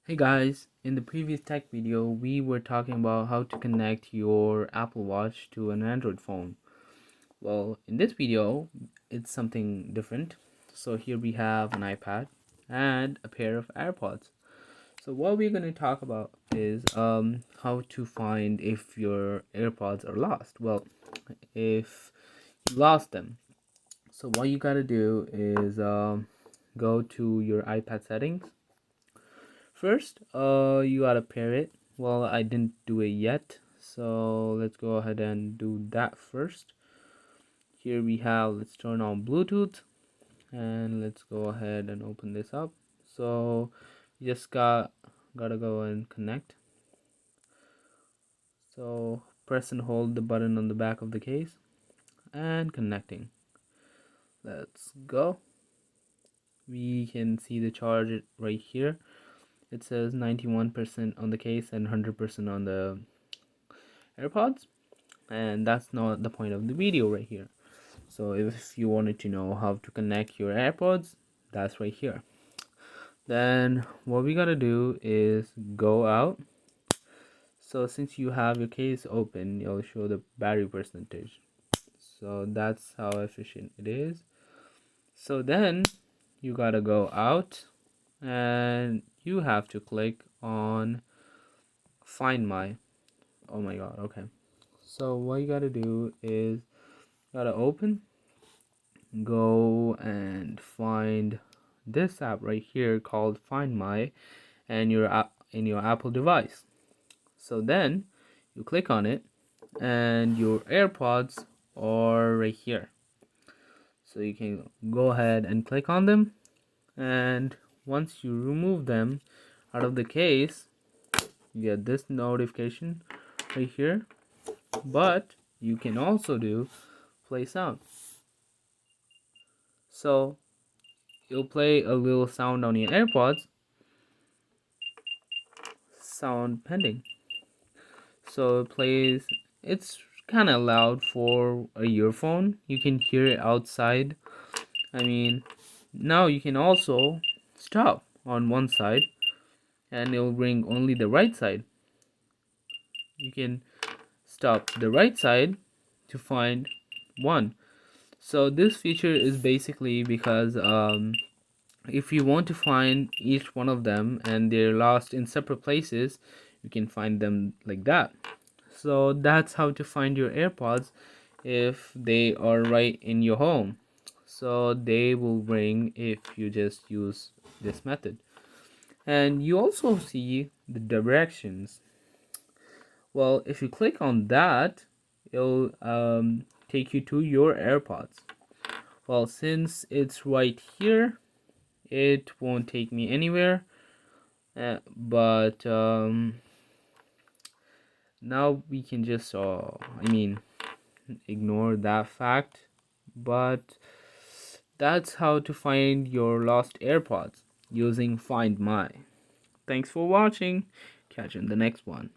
Hey guys, in the previous tech video we were talking about how to connect your Apple Watch to an Android phone. Well, in this video it's something different. So here we have an iPad and a pair of AirPods. So what we're going to talk about is how to find if your AirPods are lost. Well, if you lost them, so what you got to do is go to your iPad settings. First, you gotta pair it. Well, I didn't do it yet, so let's go ahead and do that first. Here we have, let's turn on Bluetooth, and let's go ahead and open this up. So you just gotta go and connect. So press and hold the button on the back of the case and connecting. Let's go. We can see the charge right here. It says 91% on the case and 100% on the AirPods, and that's not the point of the video right here. So if you wanted to know how to connect your AirPods, that's right here. Then what we gotta do is go out. So since you have your case open, it'll show the battery percentage. So that's how efficient it is. So then you gotta go out and you have to click on Find My. Oh my god, okay. So what you gotta do is gotta open, go and find this app right here called Find My and your app in your Apple device. So then you click on it and your AirPods are right here. So you can go ahead and click on them, and once you remove them out of the case, you get this notification right here. But you can also do play sound. So you'll play a little sound on your AirPods, sound pending. So it plays, it's kind of loud for a earphone. You can hear it outside. I mean, now you can also stop on one side and it'll ring only the right side. You can stop the right side to find one. So this feature is basically because if you want to find each one of them and they're lost in separate places, you can find them like that. So that's how to find your AirPods if they are right in your home. So they will ring if you just use this method. And you also see the directions. Well, if you click on that, it'll take you to your AirPods. Well, since it's right here, it won't take me anywhere. But now we can just ignore that fact. But that's how to find your lost AirPods using Find My. Thanks for watching. Catch you in the next one.